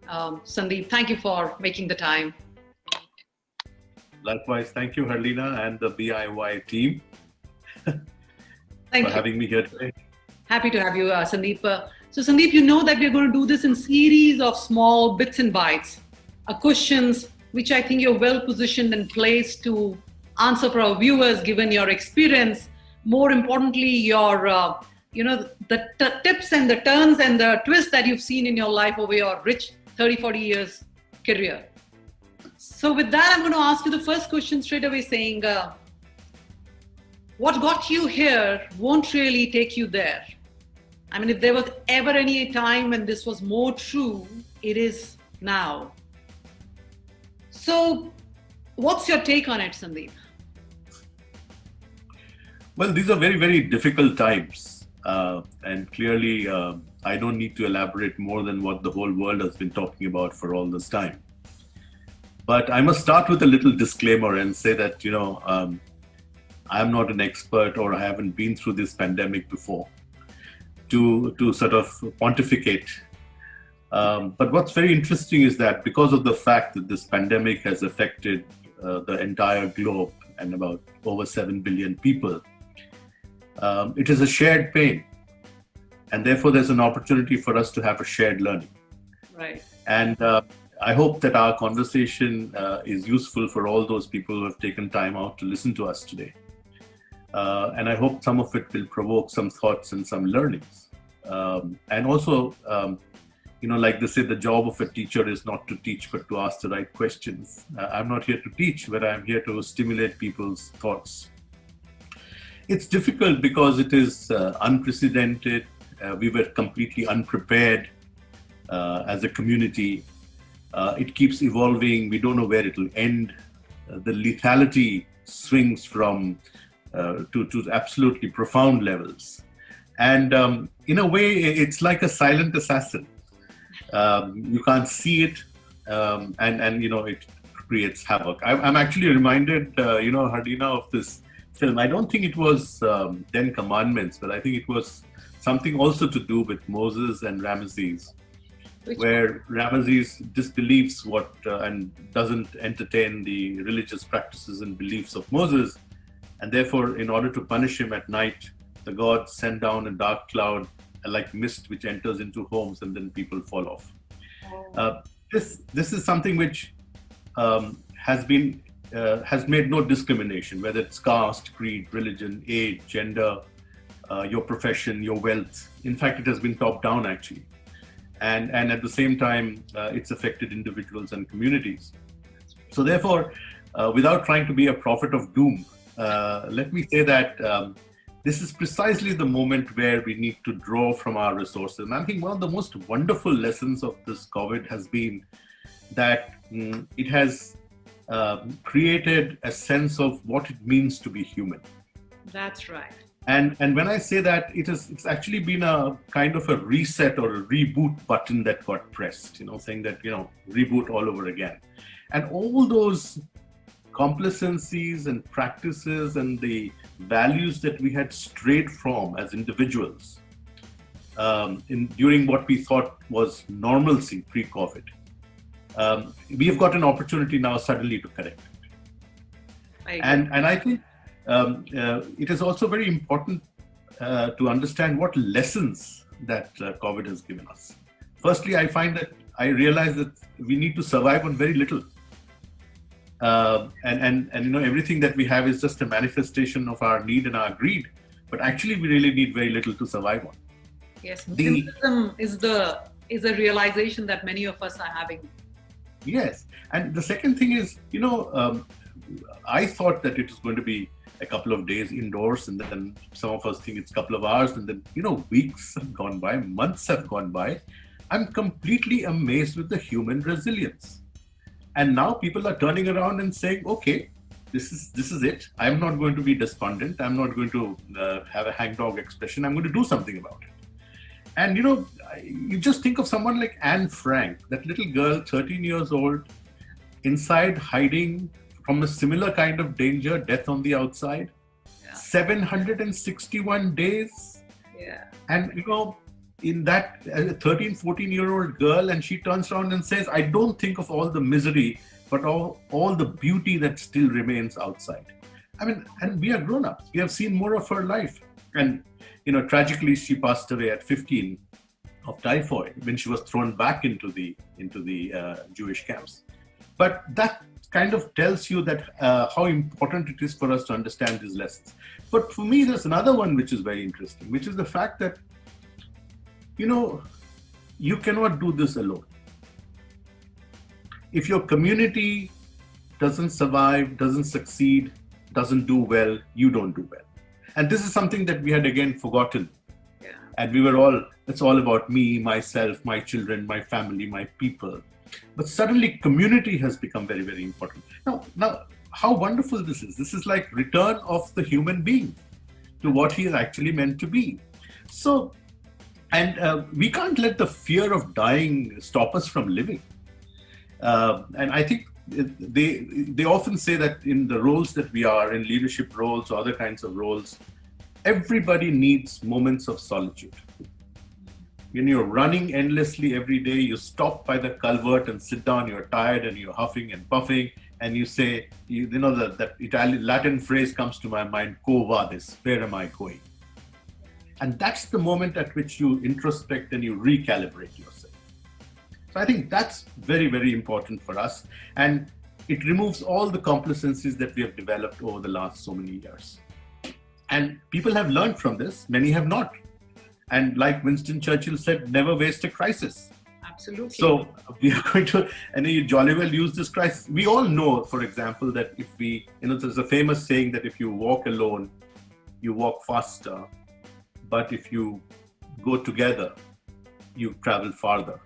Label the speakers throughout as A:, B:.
A: Sandip, thank you for making the time.
B: Likewise, thank you, Harlina, and the BIY team
A: Thank
B: for
A: you.
B: having me here today.
A: Happy to have you, Sandip. So, Sandip, you know that we're going to do this in series of small bits and bytes, questions which I think you're well positioned and placed to answer for our viewers, given your experience. More importantly, your the tips and the turns and the twists that you've seen in your life over your rich 30-40 years career. So, with that, I'm going to ask you the first question straight away, saying, what got you here won't really take you there. I mean, if there was ever any time when this was more true, it is now. So, what's your take on it, Sandip?
B: Well, these are very, very difficult times. And clearly, I don't need to elaborate more than what the whole world has been talking about for all this time. But I must start with a little disclaimer and say that, I'm not an expert or I haven't been through this pandemic before to sort of pontificate. But what's very interesting is that because of the fact that this pandemic has affected the entire globe and about over 7 billion people, it is a shared pain. And therefore, there's an opportunity for us to have a shared learning.
A: Right.
B: And I hope that our conversation is useful for all those people who have taken time out to listen to us today. And I hope some of it will provoke some thoughts and some learnings. And also, like they say, the job of a teacher is not to teach, but to ask the right questions. I'm not here to teach, but I'm here to stimulate people's thoughts. It's difficult because it is unprecedented. We were completely unprepared as a community. It keeps evolving. We don't know where it'll end. The lethality swings from to absolutely profound levels. And in a way, it's like a silent assassin. You can't see it, and it creates havoc. I'm actually reminded, Harlina, of this film. I don't think it was 10 Commandments, but I think it was something also to do with Moses and Ramesses, where Ramesses disbelieves and doesn't entertain the religious practices and beliefs of Moses. And therefore, in order to punish him at night, the gods send down a dark cloud like mist which enters into homes and then people fall off. This is something which has made no discrimination, whether it's caste, creed, religion, age, gender, your profession, your wealth. In fact, it has been top down actually. And at the same time, it's affected individuals and communities. So therefore, without trying to be a prophet of doom, let me say that this is precisely the moment where we need to draw from our resources. And I think one of the most wonderful lessons of this COVID has been that it has created a sense of what it means to be human.
A: That's right.
B: And when I say that, it's actually been a kind of a reset or a reboot button that got pressed, saying that, reboot all over again. And all those complacencies and practices and the values that we had strayed from as individuals during what we thought was normalcy pre-COVID, we have got an opportunity now suddenly to correct it. And I think it is also very important to understand what lessons that COVID has given us. Firstly, I realize that we need to survive on very little. And everything that we have is just a manifestation of our need and our greed, but actually we really need very little to survive on.
A: Yes, minimalism is a realization that many of us are having.
B: Yes, and the second thing is, I thought that it was going to be a couple of days indoors, and then some of us think it's a couple of hours, and then weeks have gone by, months have gone by. I'm completely amazed with the human resilience. And now people are turning around and saying, okay, this is it. I'm not going to be despondent. I'm not going to have a hangdog expression. I'm going to do something about it. And you just think of someone like Anne Frank, that little girl, 13 years old, inside hiding from a similar kind of danger, death on the outside, 761 days.
A: Yeah.
B: And in that a 13, 14-year-old girl, and she turns around and says, I don't think of all the misery, but all the beauty that still remains outside. I mean, and we are grown-ups. We have seen more of her life. And, tragically, she passed away at 15 of typhoid when she was thrown back into the Jewish camps. But that kind of tells you that how important it is for us to understand these lessons. But for me, there's another one which is very interesting, which is the fact that, you cannot do this alone. If your community doesn't survive, doesn't succeed, doesn't do well, you don't do well. And this is something that we had again forgotten. Yeah. And we were all, it's all about me, myself, my children, my family, my people. But suddenly community has become very, very important. Now, how wonderful this is. This is like return of the human being to what he is actually meant to be. So, and we can't let the fear of dying stop us from living. And I think they often say that in the roles that we are, in leadership roles or other kinds of roles, everybody needs moments of solitude. When you're running endlessly every day, you stop by the culvert and sit down, you're tired and you're huffing and puffing, and you say, that Italian Latin phrase comes to my mind, "Quo vadis?" Where am I going? And that's the moment at which you introspect and you recalibrate yourself. So I think that's very, very important for us. And it removes all the complacencies that we have developed over the last so many years. And people have learned from this, many have not. And like Winston Churchill said, never waste a crisis.
A: Absolutely.
B: So we are going to, and you jolly well use this crisis. We all know, for example, that if we, there's a famous saying that if you walk alone, you walk faster. But if you go together, you travel farther.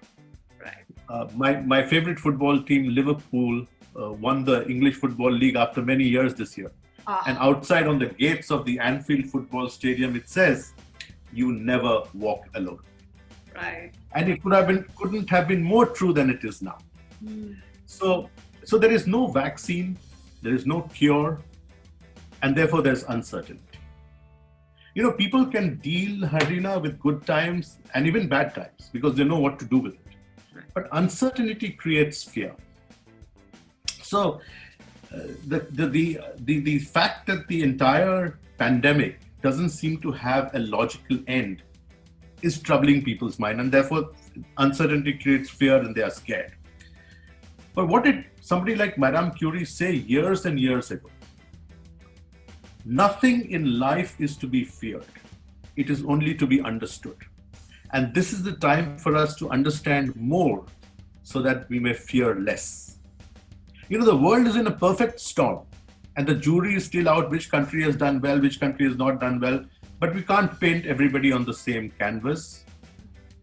B: Right. My favorite football team, Liverpool, won the English Football League after many years this year. And outside on the gates of the Anfield Football Stadium, it says, "You never walk alone."
A: Right.
B: And it couldn't have been more true than it is now. So there is no vaccine, there is no cure, and therefore there's uncertainty. People can deal, Harlina, with good times and even bad times because they know what to do with it. Right. But uncertainty creates fear. So the fact that the entire pandemic doesn't seem to have a logical end is troubling people's mind, and therefore uncertainty creates fear and they are scared. But what did somebody like Madame Curie say years and years ago? Nothing in life is to be feared. It is only to be understood. And this is the time for us to understand more so that we may fear less. The world is in a perfect storm and the jury is still out which country has done well, which country has not done well. But we can't paint everybody on the same canvas.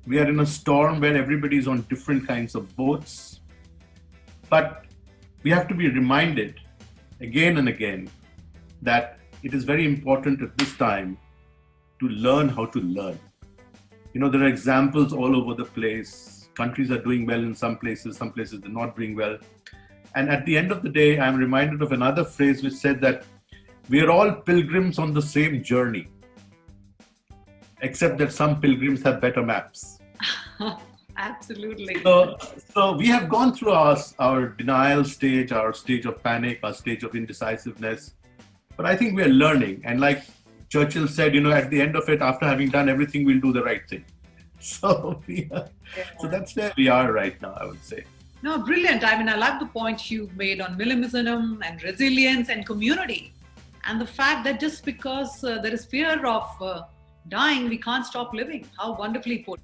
B: We are in a storm where everybody is on different kinds of boats. But we have to be reminded again and again that it is very important at this time to learn how to learn. There are examples all over the place. Countries are doing well in some places they're not doing well. And at the end of the day, I'm reminded of another phrase which said that we are all pilgrims on the same journey, except that some pilgrims have better maps.
A: Absolutely.
B: So we have gone through our denial stage, our stage of panic, our stage of indecisiveness. But I think we are learning. And like Churchill said, at the end of it, after having done everything, we'll do the right thing. So that's where we are right now, I would say.
A: No, brilliant. I love the point you made on minimalism and resilience and community. And the fact that just because there is fear of dying, we can't stop living. How wonderfully put.